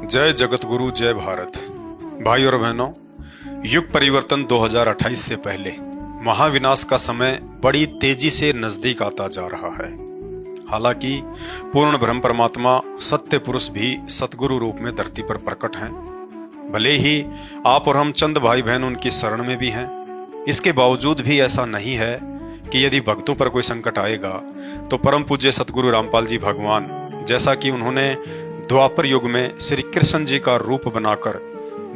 जय जगत गुरु जय भारत। भाई और बहनों, युग परिवर्तन 2028 से पहले महाविनाश का समय बड़ी तेजी से नजदीक आता जा रहा है। हालांकि पूर्ण ब्रह्म परमात्मा सत्य पुरुष भी सतगुरु रूप में धरती पर प्रकट हैं। भले ही आप और हम चंद भाई बहन उनकी शरण में भी हैं, इसके बावजूद भी ऐसा नहीं है कि यदि भक्तों पर कोई संकट आएगा तो परम पूज्य सतगुरु रामपाल जी भगवान, जैसा कि उन्होंने द्वापर युग में श्री कृष्ण जी का रूप बनाकर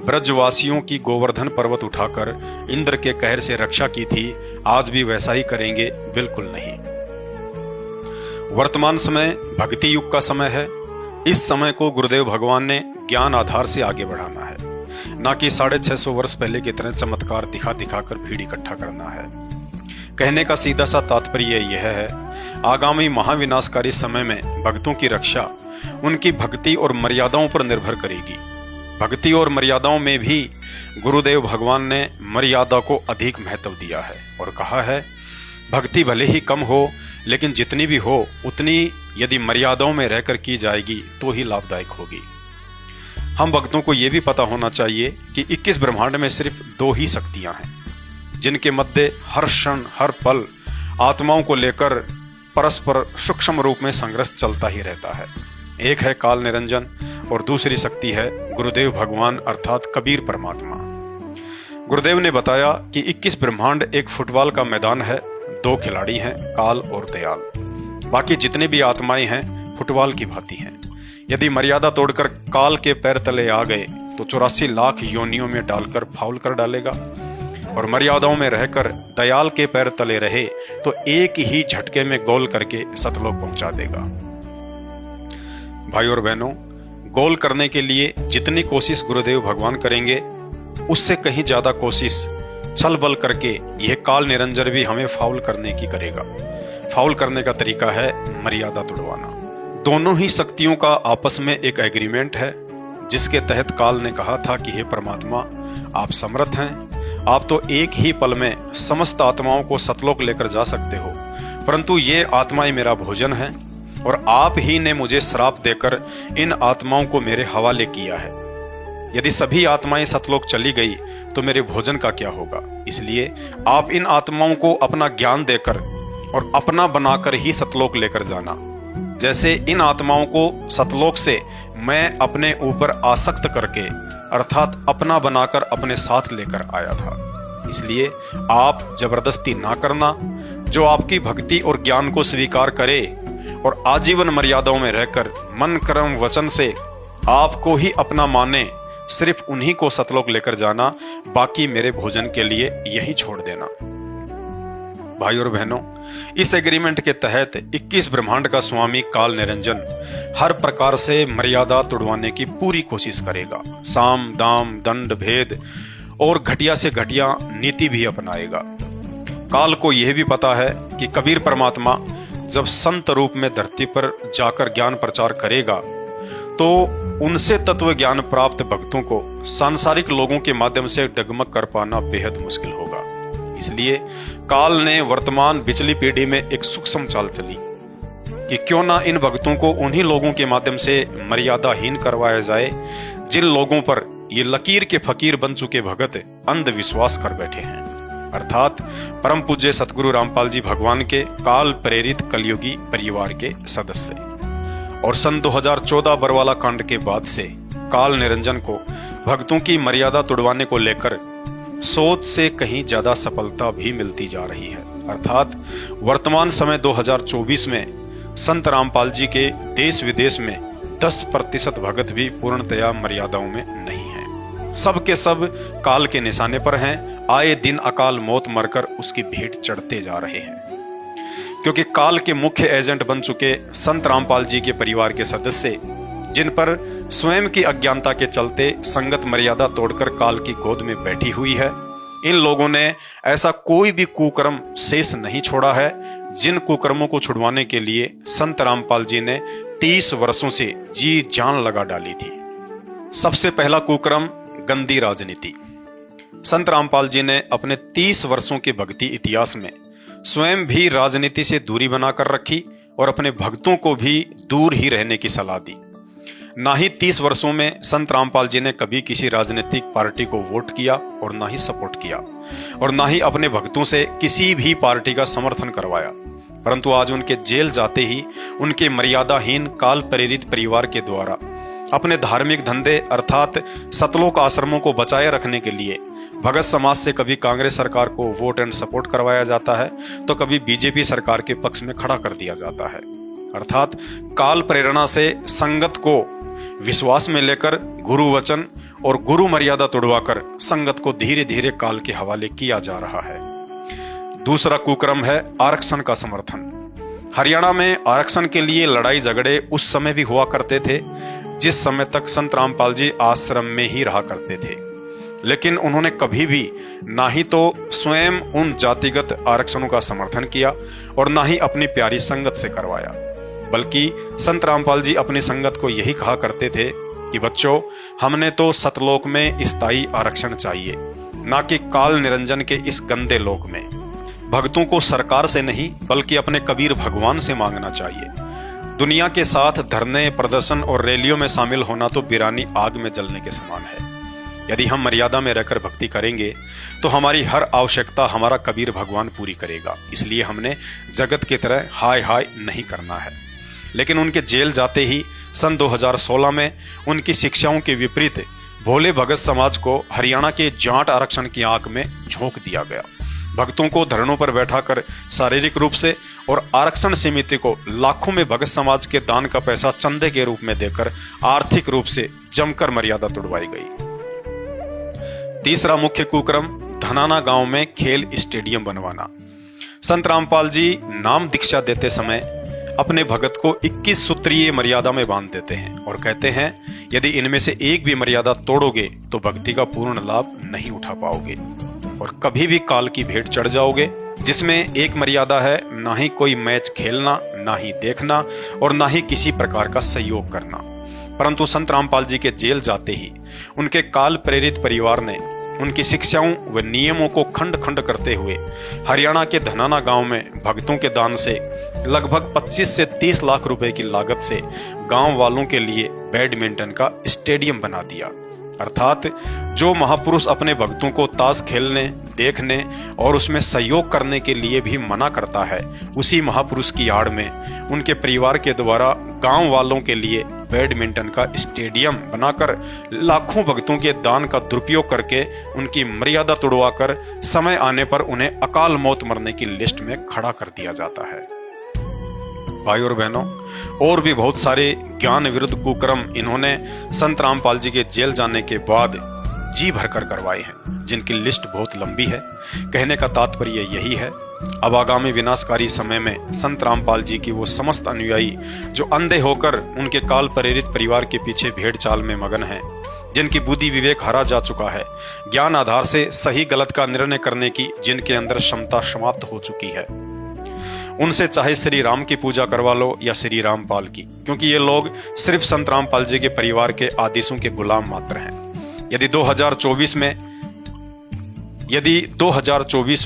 ब्रजवासियों की गोवर्धन पर्वत उठाकर इंद्र के कहर से रक्षा की थी, आज भी वैसा ही करेंगे? बिल्कुल नहीं। वर्तमान समय भक्ति युग का समय है। इस समय को गुरुदेव भगवान ने ज्ञान आधार से आगे बढ़ाना है, ना कि 650 वर्ष पहले की तरह चमत्कार दिखा दिखाकर भीड़ इकट्ठा करना है। कहने का सीधा सा तात्पर्य यह है, आगामी महाविनाशकारी समय में भक्तों की रक्षा उनकी भक्ति और मर्यादाओं पर निर्भर करेगी। भक्ति और मर्यादाओं में भी गुरुदेव भगवान ने मर्यादा को अधिक महत्व दिया है और कहा है, भक्ति भले ही कम हो लेकिन जितनी भी हो उतनी यदि मर्यादाओं में रहकर की जाएगी तो ही लाभदायक होगी। हम भक्तों को यह भी पता होना चाहिए कि 21 ब्रह्मांड में सिर्फ 2 ही शक्तियां हैं, जिनके मध्य हर क्षण हर पल आत्माओं को लेकर परस्पर सूक्ष्म रूप में संघर्ष चलता ही रहता है। एक है काल निरंजन और दूसरी शक्ति है गुरुदेव भगवान अर्थात कबीर परमात्मा। गुरुदेव ने बताया कि 21 ब्रह्मांड एक फुटबॉल का मैदान है, 2 खिलाड़ी हैं, काल और दयाल। बाकी जितने भी आत्माएं हैं फुटबॉल की भांति हैं। यदि मर्यादा तोड़कर काल के पैर तले आ गए तो 84 लाख योनियों में डालकर फाउल कर डालेगा, और मर्यादाओं में रहकर दयाल के पैर तले रहे तो एक ही झटके में गोल करके सतलोक पहुंचा देगा। भाई और बहनों, गोल करने के लिए जितनी कोशिश गुरुदेव भगवान करेंगे उससे कहीं ज्यादा कोशिश छल बल करके यह काल निरंजन भी हमें फाउल करने की करेगा। फाउल करने का तरीका है मर्यादा तोड़वाना। दोनों ही शक्तियों का आपस में एक एग्रीमेंट है, जिसके तहत काल ने कहा था कि हे परमात्मा, आप समर्थ हैं, आप तो एक ही पल में समस्त आत्माओं को सतलोक लेकर जा सकते हो, परंतु ये आत्माएं मेरा भोजन है और आप ही ने मुझे श्राप देकर इन आत्माओं को मेरे हवाले किया है। यदि सभी आत्माएं सतलोक चली गई तो मेरे भोजन का क्या होगा? इसलिए आप इन आत्माओं को अपना ज्ञान देकर और अपना बनाकर ही सतलोक लेकर जाना। जैसे इन आत्माओं को सतलोक से मैं अपने ऊपर आसक्त करके अर्थात अपना बनाकर अपने साथ लेकर आया था। इसलिए आप जबरदस्ती ना करना। जो आपकी भक्ति और ज्ञान को स्वीकार करे और आजीवन मर्यादाओं में रहकर मन कर्म वचन से आपको ही अपना माने, सिर्फ उन्हीं को सतलोक लेकर जाना, बाकी मेरे भोजन के लिए यही छोड़ देना। भाई और बहनों, इस एग्रीमेंट के तहत 21 ब्रह्मांड का स्वामी काल निरंजन हर प्रकार से मर्यादा तोड़वाने की पूरी कोशिश करेगा। साम दाम दंड भेद और घटिया से घटिया नीति भी अपनाएगा। काल को यह भी पता है कि कबीर परमात्मा जब संत रूप में धरती पर जाकर ज्ञान प्रचार करेगा तो उनसे तत्व ज्ञान प्राप्त भक्तों को सांसारिक लोगों के माध्यम से डगमग कर पाना बेहद मुश्किल होगा। इसलिए काल ने वर्तमान पिछली पीढ़ी में एक सूक्ष्म चाल चली कि क्यों ना इन भक्तों को उन्हीं लोगों के माध्यम से मर्यादाहीन करवाया जाए जिन लोगों पर ये लकीर के फकीर बन चुके भगत अंधविश्वास कर बैठे हैं, अर्थात परम पूज्य सतगुरु रामपाल जी भगवान के काल प्रेरित कलयुगी परिवार के सदस्य। और सन 2014 बरवाला कांड के बाद से काल निरंजन को भक्तों की मर्यादा तोड़वाने को लेकर सोच से कहीं ज्यादा सफलता भी मिलती जा रही है। अर्थात वर्तमान समय 2024 में संत रामपाल जी के देश विदेश में 10% भगत भी पूर्णतया मर्यादाओं में नहीं है। सब के सब काल के निशाने पर हैं। आए दिन अकाल मौत मरकर उसकी भेंट चढ़ते जा रहे हैं, क्योंकि काल के मुख्य एजेंट बन चुके संत रामपाल जी के परिवार के सदस्य, जिन पर स्वयं की अज्ञानता के चलते संगत मर्यादा तोड़कर काल की गोद में बैठी हुई है, इन लोगों ने ऐसा कोई भी कुकर्म शेष नहीं छोड़ा है जिन कुकर्मों को छुड़वाने के लिए संत रामपाल जी ने 30 वर्षों से जी जान लगा डाली थी। सबसे पहला कुकर्म गंदी राजनीति। संत रामपाल जी ने अपने 30 वर्षों के भक्ति इतिहास में स्वयं भी राजनीति से दूरी बनाकर रखी और अपने भक्तों को भी दूर ही रहने की सलाह दी। ना ही 30 वर्षों में संत रामपाल जी ने कभी किसी राजनीतिक पार्टी को वोट किया और ना ही सपोर्ट किया और ना ही अपने भक्तों से किसी भी पार्टी का समर्थन करवाया। परंतु आज उनके जेल जाते ही उनके मर्यादाहीन काल प्रेरित परिवार के द्वारा अपने धार्मिक धंधे अर्थात सतलोक आश्रमों को बचाए रखने के लिए भगत समाज से कभी कांग्रेस सरकार को वोट एंड सपोर्ट करवाया जाता है तो कभी बीजेपी सरकार के पक्ष में खड़ा कर दिया जाता है। अर्थात काल प्रेरणा से संगत को विश्वास में लेकर गुरु वचन और गुरु मर्यादा तोड़वाकर संगत को धीरे धीरे काल के हवाले किया जा रहा है। दूसरा कुक्रम है आरक्षण का समर्थन। हरियाणा में आरक्षण के लिए लड़ाई झगड़े उस समय भी हुआ करते थे जिस समय तक संत रामपाल जी आश्रम में ही रहा करते थे, लेकिन उन्होंने कभी भी ना ही तो स्वयं उन जातिगत आरक्षणों का समर्थन किया और ना ही अपनी प्यारी संगत से करवाया, बल्कि संत रामपाल जी अपनी संगत को यही कहा करते थे कि बच्चों, हमने तो सतलोक में स्थायी आरक्षण चाहिए, ना कि काल निरंजन के इस गंदे लोक में। भक्तों को सरकार से नहीं बल्कि अपने कबीर भगवान से मांगना चाहिए। दुनिया के साथ धरने, प्रदर्शन और रैलियों में शामिल होना तो बिरानी आग में जलने के समान है। यदि हम मर्यादा में रहकर भक्ति करेंगे तो हमारी हर आवश्यकता हमारा कबीर भगवान पूरी करेगा। इसलिए हमने जगत की तरह हाय हाय नहीं करना है। लेकिन उनके जेल जाते ही सन 2016 में उनकी शिक्षाओं के विपरीत भोले भगत समाज को हरियाणा के जाट आरक्षण की आंख में झोंक दिया गया। भक्तों को धरनों पर बैठाकर शारीरिक रूप से और आरक्षण समिति को लाखों में भगत समाज के दान का पैसा चंदे के रूप में देकर आर्थिक रूप से जमकर मर्यादा तोड़वाई गई। तीसरा मुख्य कुक्रम धनाना गांव में खेल स्टेडियम बनवाना। संत रामपाल जी नाम दीक्षा देते समय अपने भगत को 21 सूत्रीय मर्यादा में बांध देते हैं और कहते हैं, यदि इनमें से एक भी मर्यादा तोड़ोगे तो भक्ति का पूर्ण लाभ नहीं उठा पाओगे और कभी भी काल की भेंट चढ़ जाओगे। जिसमें एक मर्यादा है, ना ही कोई मैच खेलना, ना ही देखना और ना ही किसी प्रकार का सहयोग करना। परंतु संत रामपाल जी के जेल जाते ही उनके काल प्रेरित परिवार ने उनकी शिक्षाओं व नियमों को खंड खंड करते हुए हरियाणा के धनाना गांव में भक्तों के दान से लगभग 25 से 30 लाख रुपए की लागत से गांव वालों के लिए बैडमिंटन का स्टेडियम बना दिया। अर्थात जो महापुरुष अपने भक्तों को ताश खेलने, देखने और उसमें सहयोग करने के लिए भी मना करता है, उसी महापुरुष की आड़ में उनके परिवार के द्वारा गांव वालों के लिए बैडमिंटन का स्टेडियम बनाकर लाखों भक्तों के दान का दुरुपयोग करके उनकी मर्यादा तोड़वाकर समय आने पर उन्हें अकाल मौत मरने की लिस्ट में खड़ा कर दिया जाता है। भाई और बहनों, और भी बहुत सारे ज्ञान विरुद्ध कुक्रम इन्होंने संत रामपाल जी के जेल जाने के बाद जी भरकर करवाए हैं, जिनकी लिस्ट बहुत लंबी है। कहने का तात्पर्य यही है, अब आगामी विनाशकारी समय में संत रामपाल जी की वो समस्त अनुयायी जो अंधे होकर उनके काल प्रेरित परिवार के पीछे भेड़ चाल में मगन हैं, जिनकी बुद्धि विवेक हरा जा चुका है, ज्ञान आधार से सही गलत का निर्णय करने की जिनके अंदर क्षमता समाप्त हो चुकी है, उनसे चाहे श्री राम की पूजा करवा लो या श्री रामपाल की, क्योंकि ये लोग सिर्फ संत रामपाल जी के परिवार के आदेशों के गुलाम मात्र हैं। यदि 2024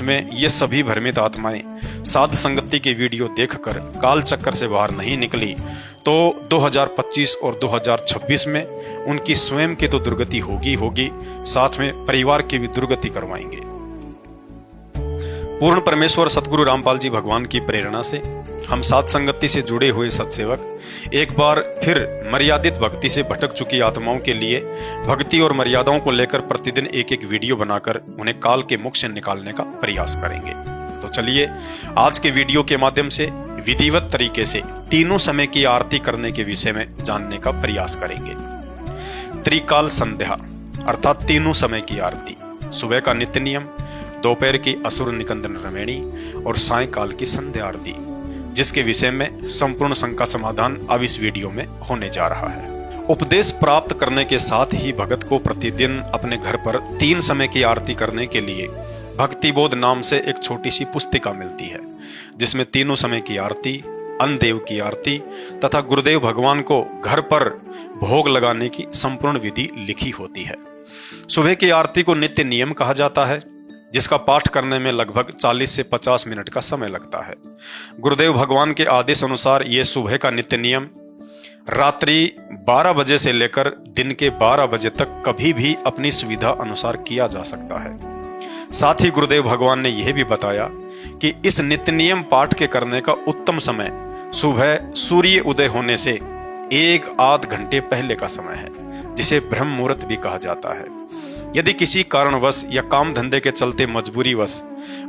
में ये सभी भ्रमित आत्माएं साध संगति की वीडियो देखकर काल चक्कर से बाहर नहीं निकली तो 2025 और 2026 में उनकी स्वयं की तो दुर्गति होगी, साथ में परिवार की भी दुर्गति करवाएंगे। पूर्ण परमेश्वर सतगुरु रामपाल जी भगवान की प्रेरणा से हम साध संगति से जुड़े हुए सत्सेवक एक बार फिर मर्यादित भक्ति से भटक चुकी आत्माओं के लिए भक्ति और मर्यादाओं को लेकर प्रतिदिन एक एक वीडियो बनाकर उन्हें काल के मुख से निकालने का प्रयास करेंगे। तो चलिए आज के वीडियो के माध्यम से विधिवत तरीके से तीनों समय की आरती करने के विषय में जानने का प्रयास करेंगे। त्रिकाल संध्या अर्थात तीनों समय की आरती, सुबह का नित्य नियम, दोपहर की असुर निकंदन रमेणी और सायंकाल की संध्या आरती, जिसके विषय में संपूर्ण शंका समाधान अब इस वीडियो में होने जा रहा है। उपदेश प्राप्त करने के साथ ही भगत को प्रतिदिन अपने घर पर 3 समय की आरती करने के लिए भक्तिबोध नाम से एक छोटी सी पुस्तिका मिलती है, जिसमें तीनों समय की आरती, अन्नदेव की आरती तथा गुरुदेव भगवान को घर पर भोग लगाने की संपूर्ण विधि लिखी होती है। सुबह की आरती को नित्य नियम कहा जाता है, जिसका पाठ करने में लगभग 40 से 50 मिनट का समय लगता है। गुरुदेव भगवान के आदेश अनुसार ये सुबह का नित्य नियम रात्रि 12 बजे से लेकर दिन के 12 बजे तक कभी भी अपनी सुविधा अनुसार किया जा सकता है। साथ ही गुरुदेव भगवान ने यह भी बताया कि इस नित्य नियम पाठ के करने का उत्तम समय सुबह सूर्य उदय होने से 1-8 घंटे पहले का समय है, जिसे ब्रह्म मुहूर्त भी कहा जाता है। यदि किसी कारणवश या काम धंधे के चलते मजबूरीवश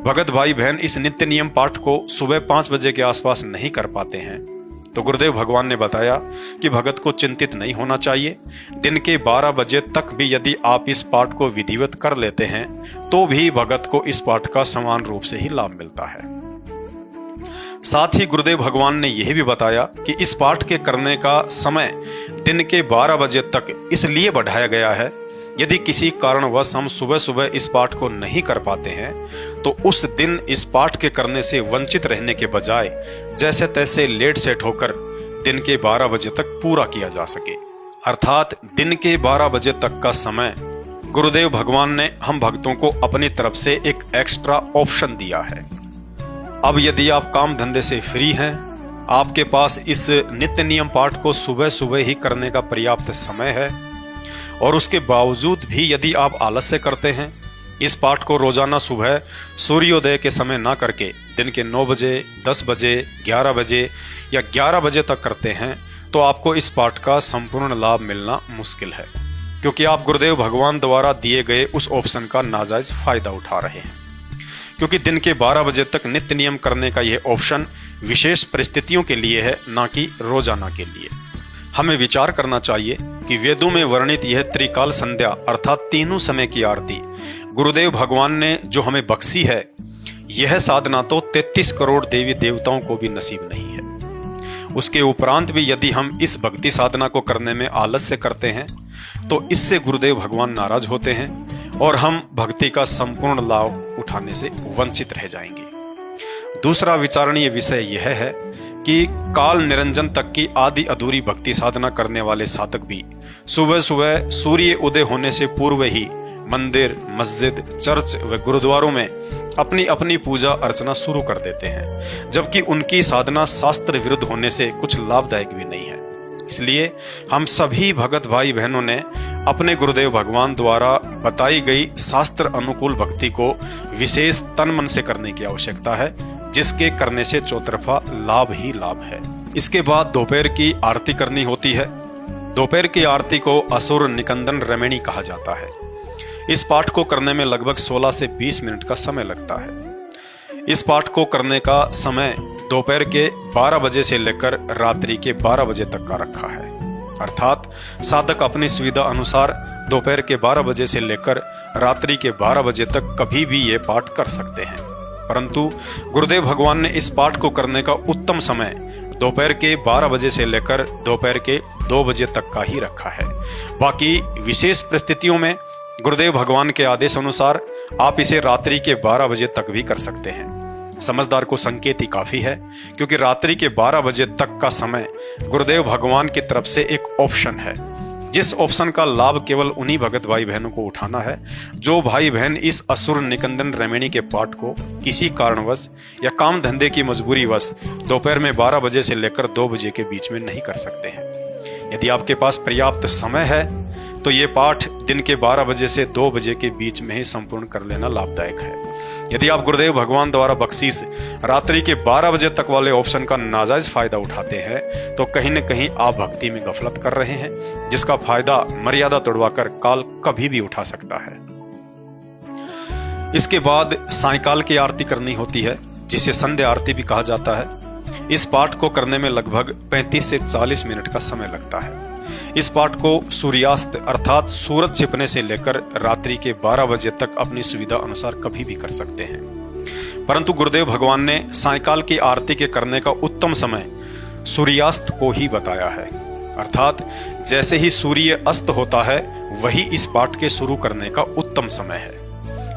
भगत भाई बहन इस नित्य नियम पाठ को सुबह 5 बजे के आसपास नहीं कर पाते हैं, तो गुरुदेव भगवान ने बताया कि भगत को चिंतित नहीं होना चाहिए। दिन के 12 बजे तक भी यदि आप इस पाठ को विधिवत कर लेते हैं तो भी भगत को इस पाठ का समान रूप से ही लाभ मिलता है। साथ ही गुरुदेव भगवान ने यह भी बताया कि इस पाठ के करने का समय दिन के 12 बजे तक इसलिए बढ़ाया गया है, यदि किसी कारणवश हम सुबह सुबह इस पाठ को नहीं कर पाते हैं तो उस दिन इस पाठ के करने से वंचित रहने के बजाय जैसे तैसे लेट सेट होकर दिन के 12 बजे तक पूरा किया जा सके। अर्थात दिन के 12 बजे तक का समय गुरुदेव भगवान ने हम भक्तों को अपनी तरफ से एक एक्स्ट्रा ऑप्शन दिया है। अब यदि आप काम धंधे से फ्री हैं, आपके पास इस नित्य नियम पाठ को सुबह सुबह ही करने का पर्याप्त समय है और उसके बावजूद भी यदि आप आलस्य करते हैं, इस पाठ को रोजाना सुबह सूर्योदय के समय ना करके दिन के 9 बजे, 10 बजे, 11 बजे या 11 बजे तक करते हैं, तो आपको इस पाठ का संपूर्ण लाभ मिलना मुश्किल है, क्योंकि आप गुरुदेव भगवान द्वारा दिए गए उस ऑप्शन का नाजायज फायदा उठा रहे हैं। क्योंकि दिन के 12 बजे तक नित्य नियम करने का यह ऑप्शन विशेष परिस्थितियों के लिए है, ना कि रोजाना के लिए। हमें विचार करना चाहिए कि वेदों में वर्णित यह त्रिकाल संध्या अर्थात तीनों समय की आरती गुरुदेव भगवान ने जो हमें बख्शी है, यह साधना तो 33 करोड़ देवी देवताओं को भी नसीब नहीं है। उसके उपरांत भी यदि हम इस भक्ति साधना को करने में आलस्य करते हैं तो इससे गुरुदेव भगवान नाराज होते हैं और हम भक्ति का संपूर्ण लाभ उठाने से वंचित रह जाएंगे। दूसरा विचारणीय विषय यह है कि काल निरंजन तक की आदि अधूरी भक्ति साधना करने वाले साधक भी सुबह सुबह सूर्य उदय होने से पूर्व ही मंदिर, मस्जिद, चर्च व गुरुद्वारों में अपनी अपनी पूजा अर्चना शुरू कर देते हैं, जबकि उनकी साधना शास्त्र विरुद्ध होने से कुछ लाभदायक भी नहीं है। इसलिए हम सभी भगत भाई बहनों ने अपने गुरुदेव भगवान द्वारा बताई गई शास्त्र अनुकूल भक्ति को विशेष तन मन से करने की आवश्यकता है, जिसके करने से चौतरफा लाभ ही लाभ है। इसके बाद दोपहर की आरती करनी होती है। दोपहर की आरती को असुर निकंदन रमणी कहा जाता है। इस पाठ को करने में लगभग 16 से 20 मिनट का समय लगता है। इस पाठ को करने का समय दोपहर के 12 बजे से लेकर रात्रि के 12 बजे तक का रखा है। अर्थात साधक अपनी सुविधा अनुसार दोपहर के 12 बजे से लेकर रात्रि के 12 बजे तक कभी भी ये पाठ कर सकते हैं। परंतु गुरुदेव भगवान ने इस पाठ को करने का उत्तम समय दोपहर के 12 बजे से लेकर दोपहर के 2 बजे तक का ही रखा है। बाकी विशेष परिस्थितियों में गुरुदेव भगवान के आदेश अनुसार आप इसे रात्रि के 12 बजे तक भी कर सकते हैं। समझदार को संकेत ही काफी है, क्योंकि रात्रि के 12 बजे तक का समय गुरुदेव भगवान की तरफ से एक ऑप्शन है, जिस ऑप्शन का लाभ केवल उन्हीं भगत भाई बहनों को उठाना है जो भाई बहन इस असुर निकंदन रमणी के पाठ को किसी कारणवश या काम धंधे की मजबूरीवश दोपहर में 12 बजे से लेकर 2 बजे के बीच में नहीं कर सकते हैं। यदि आपके पास पर्याप्त समय है तो ये पाठ दिन के 12 बजे से 2 बजे के बीच में ही संपूर्ण कर लेना लाभदायक है। यदि आप गुरुदेव भगवान द्वारा बख्शीश रात्रि के 12 बजे तक वाले ऑप्शन का नाजायज फायदा उठाते हैं तो कहीं न कहीं आप भक्ति में गफलत कर रहे हैं, जिसका फायदा मर्यादा तोड़वाकर काल कभी भी उठा सकता है। इसके बाद सायंकाल की आरती करनी होती है, जिसे संध्या आरती भी कहा जाता है। इस पाठ को करने में लगभग 35 से 40 मिनट का समय लगता है। इस पाठ को सूर्यास्त अर्थात सूरज छिपने से लेकर रात्रि के 12 बजे तक अपनी सुविधा अनुसार कभी भी कर सकते हैं। परंतु गुरुदेव भगवान ने सायंकाल की आरती के करने का उत्तम समय सूर्यास्त को ही बताया है। अर्थात जैसे ही सूर्य अस्त होता है वही इस पाठ के शुरू करने का उत्तम समय है।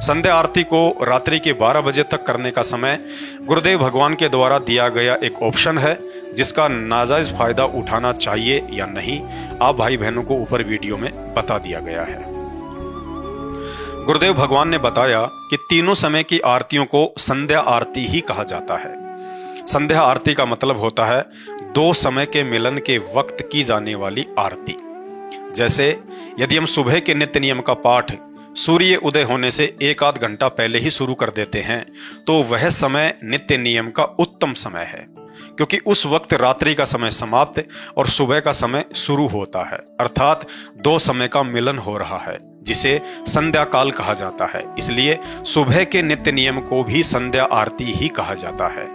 संध्या आरती को रात्रि के 12 बजे तक करने का समय गुरुदेव भगवान के द्वारा दिया गया एक ऑप्शन है, जिसका नाजायज फायदा उठाना चाहिए या नहीं आप भाई बहनों को ऊपर वीडियो में बता दिया गया है। गुरुदेव भगवान ने बताया कि तीनों समय की आरतियों को संध्या आरती ही कहा जाता है। संध्या आरती का मतलब होता है दो समय के मिलन के वक्त की जाने वाली आरती। जैसे यदि हम सुबह के नित्य नियम का पाठ सूर्य उदय होने से एक आध घंटा पहले ही शुरू कर देते हैं तो वह समय नित्य नियम का उत्तम समय है, क्योंकि उस वक्त रात्रि का समय समाप्त और सुबह का समय शुरू होता है, अर्थात दो समय का मिलन हो रहा है, जिसे संध्या काल कहा जाता है। इसलिए सुबह के नित्य नियम को भी संध्या आरती ही कहा जाता है।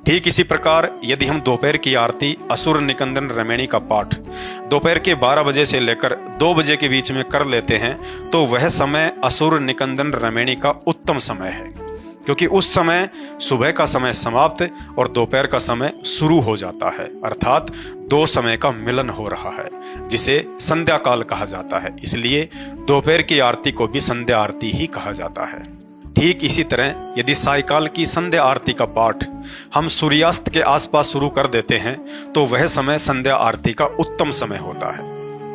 ठीक इसी प्रकार यदि हम दोपहर की आरती असुर निकंदन रमैणी का पाठ दोपहर के 12 बजे से लेकर 2 बजे के बीच में कर लेते हैं तो वह समय असुर निकंदन रमैणी का उत्तम समय है, क्योंकि उस समय सुबह का समय समाप्त और दोपहर का समय शुरू हो जाता है, अर्थात दो समय का मिलन हो रहा है, जिसे संध्या काल कहा जाता है। इसलिए दोपहर की आरती को भी संध्या आरती ही कहा जाता है। ठीक इसी तरह यदि सायकाल की संध्या आरती का पाठ हम सूर्यास्त के आसपास शुरू कर देते हैं तो वह समय संध्या आरती का उत्तम समय होता है,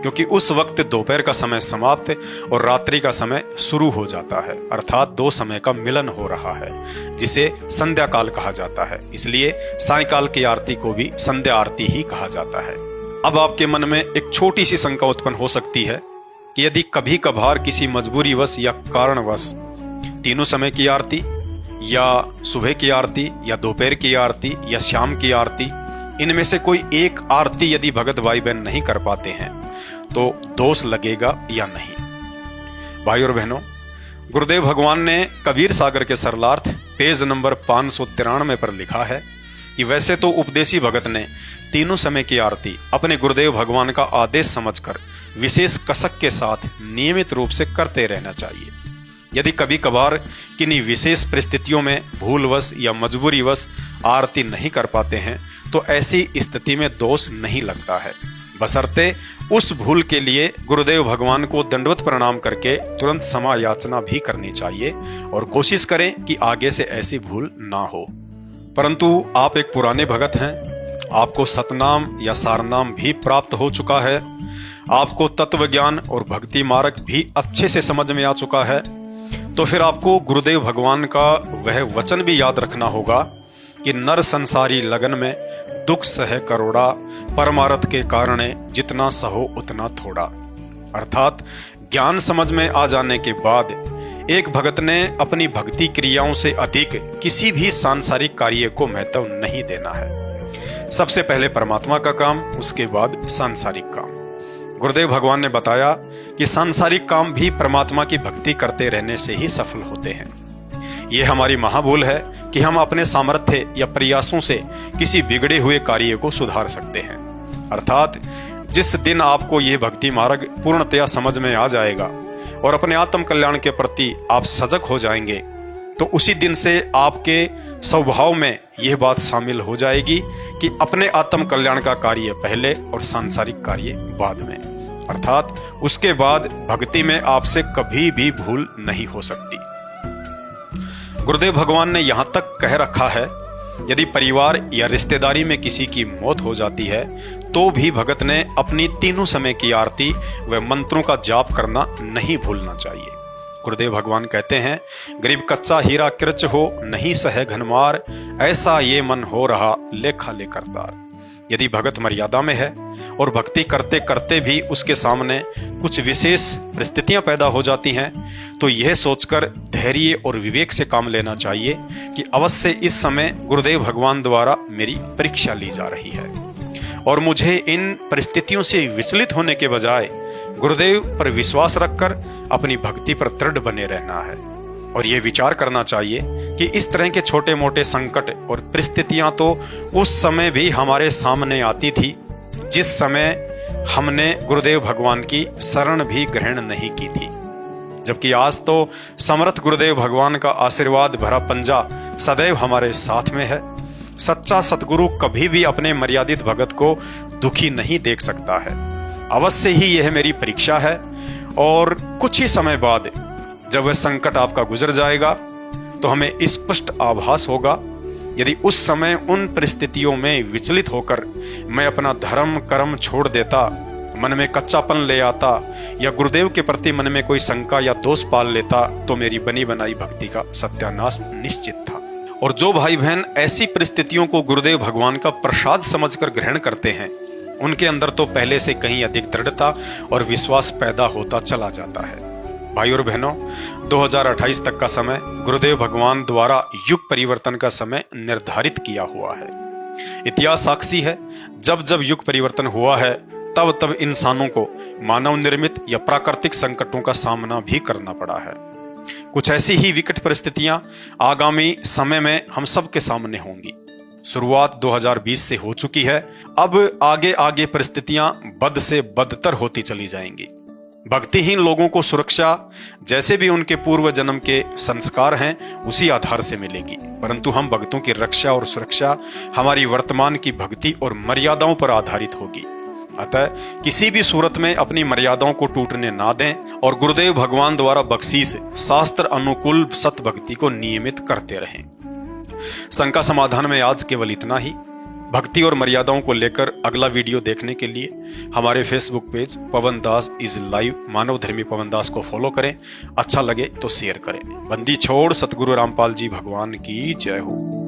क्योंकि उस वक्त दोपहर का समय समाप्त और रात्रि का समय शुरू हो जाता है, अर्थात दो समय का मिलन हो रहा है, जिसे संध्या काल कहा जाता है। इसलिए सायकाल की आरती को भी संध्या आरती ही कहा जाता है। अब आपके मन में एक छोटी सी शंका उत्पन्न हो सकती है कि यदि कभी कभार किसी मजबूरीवश या कारणवश तीनों समय की आरती या सुबह की आरती या दोपहर की आरती या शाम की आरती, इनमें से कोई एक आरती यदि भगत भाई बहन नहीं कर पाते हैं तो दोष लगेगा या नहीं। भाई और बहनों, गुरुदेव भगवान ने कबीर सागर के सरलार्थ पेज नंबर 593 पर लिखा है कि वैसे तो उपदेशी भगत ने तीनों समय की आरती अपने गुरुदेव भगवान का आदेश समझकर विशेष कसक के साथ नियमित रूप से करते रहना चाहिए। यदि कभी कभार किन्हीं विशेष परिस्थितियों में भूलवश या मजबूरीवश आरती नहीं कर पाते हैं तो ऐसी स्थिति में दोष नहीं लगता है, बशर्ते उस भूल के लिए गुरुदेव भगवान को दंडवत प्रणाम करके तुरंत क्षमा याचना भी करनी चाहिए और कोशिश करें कि आगे से ऐसी भूल ना हो। परंतु आप एक पुराने भगत हैं, आपको सतनाम या सारनाम भी प्राप्त हो चुका है, आपको तत्व ज्ञान और भक्ति मार्ग भी अच्छे से समझ में आ चुका है, तो फिर आपको गुरुदेव भगवान का वह वचन भी याद रखना होगा कि नर संसारी लगन में दुख सह करोड़ा, परमार्थ के कारण जितना सहो उतना थोड़ा। अर्थात ज्ञान समझ में आ जाने के बाद एक भगत ने अपनी भक्ति क्रियाओं से अधिक किसी भी सांसारिक कार्य को महत्व नहीं देना है। सबसे पहले परमात्मा का काम, उसके बाद सांसारिक काम। गुरुदेव भगवान ने बताया कि सांसारिक काम भी परमात्मा की भक्ति करते रहने से ही सफल होते हैं। यह हमारी महाभूल है कि हम अपने सामर्थ्य या प्रयासों से किसी बिगड़े हुए कार्य को सुधार सकते हैं। अर्थात जिस दिन आपको यह भक्ति मार्ग पूर्णतया समझ में आ जाएगा और अपने आत्म कल्याण के प्रति आप सजग हो जाएंगे तो उसी दिन से आपके स्वभाव में यह बात शामिल हो जाएगी कि अपने आत्म कल्याण का कार्य पहले और सांसारिक कार्य बाद में, अर्थात उसके बाद भक्ति में आपसे कभी भी भूल नहीं हो सकती। गुरुदेव भगवान ने यहां तक कह रखा है, यदि परिवार या रिश्तेदारी में किसी की मौत हो जाती है तो भी भगत ने अपनी तीनों समय की आरती व मंत्रों का जाप करना नहीं भूलना चाहिए। गुरुदेव भगवान कहते हैं, गरीब कच्चा हीरा कृच हो नहीं सहे घनमार, ऐसा ये मन हो रहा लेखा लेकरदार। यदि भगत मर्यादा में है और भक्ति करते करते भी उसके सामने कुछ विशेष परिस्थितियां पैदा हो जाती हैं तो यह सोचकर धैर्य और विवेक से काम लेना चाहिए कि अवश्य इस समय गुरुदेव भगवान द्वारा मेरी परीक्षा ली जा रही है और मुझे इन परिस्थितियों से विचलित होने के बजाय गुरुदेव पर विश्वास रखकर अपनी भक्ति पर दृढ़ बने रहना है। और यह विचार करना चाहिए कि इस तरह के छोटे मोटे संकट और परिस्थितियां तो उस समय भी हमारे सामने आती थी जिस समय हमने गुरुदेव भगवान की शरण भी ग्रहण नहीं की थी, जबकि आज तो समर्थ गुरुदेव भगवान का आशीर्वाद भरा पंजा सदैव हमारे साथ में है। सच्चा सतगुरु कभी भी अपने मर्यादित भगत को दुखी नहीं देख सकता है। अवश्य ही यह मेरी परीक्षा है और कुछ ही समय बाद जब वह संकट आपका गुजर जाएगा तो हमें स्पष्ट आभास होगा। यदि उस समय उन परिस्थितियों में विचलित होकर मैं अपना धर्म कर्म छोड़ देता, मन में कच्चापन ले आता या गुरुदेव के प्रति मन में कोई शंका या दोष पाल लेता तो मेरी बनी बनाई भक्ति का सत्यानाश निश्चित था। और जो भाई बहन ऐसी परिस्थितियों को गुरुदेव भगवान का प्रसाद समझकर ग्रहण करते हैं, उनके अंदर तो पहले से कहीं अधिक दृढ़ता और विश्वास पैदा होता चला जाता है। भाई और बहनों, 2028 तक का समय गुरुदेव भगवान द्वारा युग परिवर्तन का समय निर्धारित किया हुआ है। इतिहास साक्षी है, जब जब युग परिवर्तन हुआ है तब तब इंसानों को मानव निर्मित या प्राकृतिक संकटों का सामना भी करना पड़ा है। कुछ ऐसी ही विकट परिस्थितियां आगामी समय में हम सब के सामने होंगी। शुरुआत 2020 से हो चुकी है, अब आगे आगे परिस्थितियां बद से बदतर होती चली जाएंगी। भक्तिहीन लोगों को सुरक्षा जैसे भी उनके पूर्व जन्म के संस्कार हैं उसी आधार से मिलेगी, परंतु हम भक्तों की रक्षा और सुरक्षा हमारी वर्तमान की भक्ति और मर्यादाओं पर आधारित होगी। अतः किसी भी सूरत में अपनी मर्यादाओं को टूटने ना दें और गुरुदेव भगवान द्वारा बख्शीश शास्त्र अनुकूल सत भक्ति को नियमित करते रहें। शंका समाधान में आज केवल इतना ही। भक्ति और मर्यादाओं को लेकर अगला वीडियो देखने के लिए हमारे Facebook page Pawan Das is live Manav Dharmi Pawan दास को फॉलो करें। अच्छा लगे तो शेयर करें। बंदी छोड़ सतगुरु रामपाल जी भगवान की जय हो।